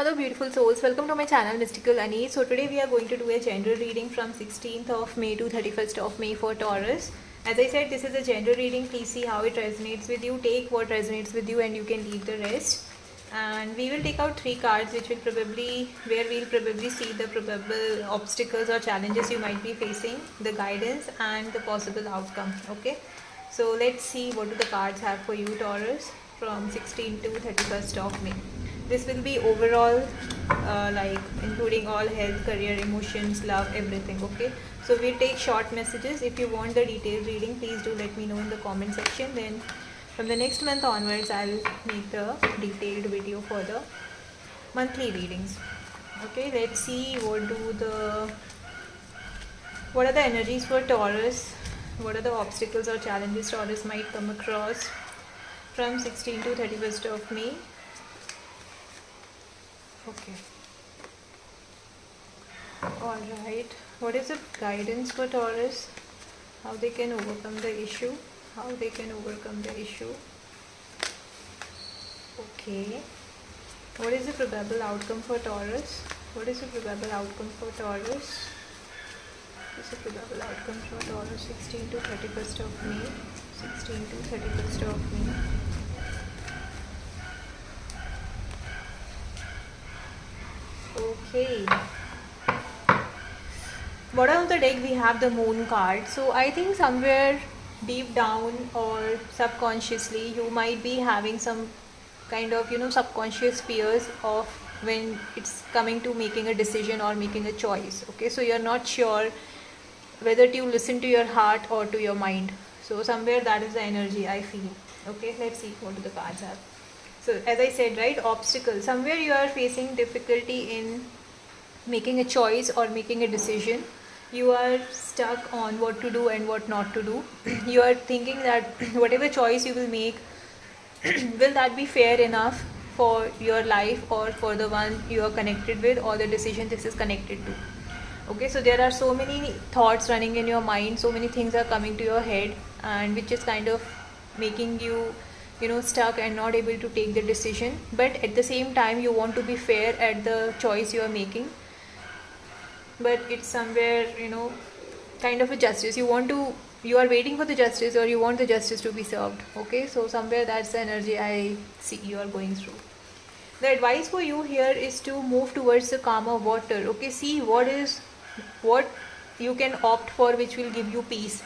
Hello beautiful souls, welcome to my channel Mystical Ani. So today we are going to do a general reading from 16th of May to 31st of May for Taurus. As I said, this is a general reading. Please see how it resonates with you. Take what resonates with you and you can leave the rest. And we will take out 3 cards where we'll probably see the probable obstacles or challenges you might be facing, the guidance and the possible outcome. Okay, so let's see what do the cards have for you Taurus from 16th to 31st of May. This will be overall like including all health, career, emotions, love, everything. Okay, so we'll take short messages. If you want the detailed reading, please do let me know in the comment section. Then from the next month onwards, I'll make the detailed video for the monthly readings. Okay, let's see what are the energies for Taurus. What are the obstacles or challenges Taurus might come across from 16 to 31st of May. Okay, all right, what is the guidance for Taurus? How they can overcome the issue? Okay, what is the probable outcome for Taurus? What is the probable outcome for Taurus? 16 to 31st of May. 16 to 31st of May. Okay, bottom of the deck we have the Moon card. So I think somewhere deep down or subconsciously you might be having some kind of subconscious fears of when it's coming to making a decision or making a choice. Okay, so you're not sure whether to listen to your heart or to your mind. So somewhere that is the energy I feel. Okay, let's see what do the cards have. So as I said, right, obstacle. Somewhere you are facing difficulty in making a choice or making a decision. You are stuck on what to do and what not to do. You are thinking that whatever choice you will make, will that be fair enough for your life or for the one you are connected with or the decision this is connected to. Okay, so there are so many thoughts running in your mind, so many things are coming to your head, and which is kind of making you stuck and not able to take the decision. But at the same time you want to be fair at the choice you are making, but it's somewhere kind of a justice you are waiting for the justice, or you want the justice to be served. Okay, so somewhere that's the energy I see you are going through. The advice for you here is to move towards the calmer water. Okay, see what you can opt for which will give you peace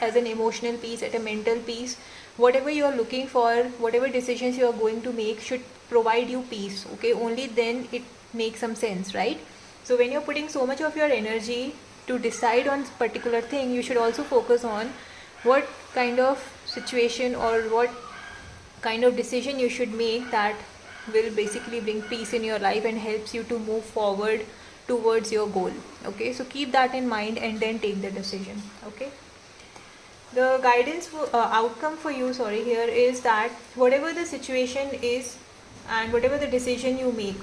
as an emotional peace, at a mental peace. Whatever you are looking for, whatever decisions you are going to make should provide you peace. Okay, only then it makes some sense, right? So when you're putting so much of your energy to decide on particular thing, you should also focus on what kind of situation or what kind of decision you should make that will basically bring peace in your life and helps you to move forward towards your goal. Okay, so keep that in mind and then take the decision. Okay, the guidance for outcome for you here is that whatever the situation is and whatever the decision you make,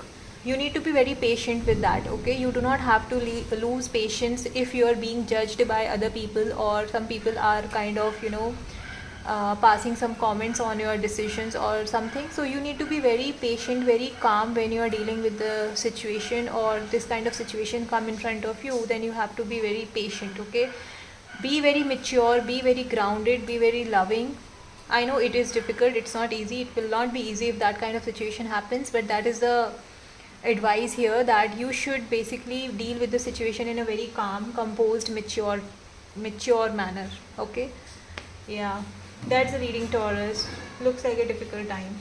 you need to be very patient with that. Okay, you do not have to lose patience if you are being judged by other people, or some people are kind of passing some comments on your decisions or something. So you need to be very patient, very calm when you are dealing with the situation, or this kind of situation come in front of you. Then you have to be very patient. Okay, be very mature, be very grounded, be very loving. I know it is difficult, it's not easy, it will not be easy if that kind of situation happens, but that is the advice here, that you should basically deal with the situation in a very calm, composed, mature manner. Okay, yeah, that's the reading Taurus. Looks like a difficult time.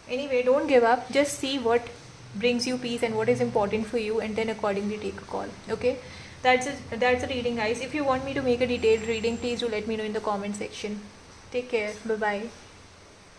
Anyway, don't give up, just see what brings you peace and what is important for you, and then accordingly take a call. Okay, that's a reading, guys. If you want me to make a detailed reading, please do let me know in the comment section. Take care. Bye bye.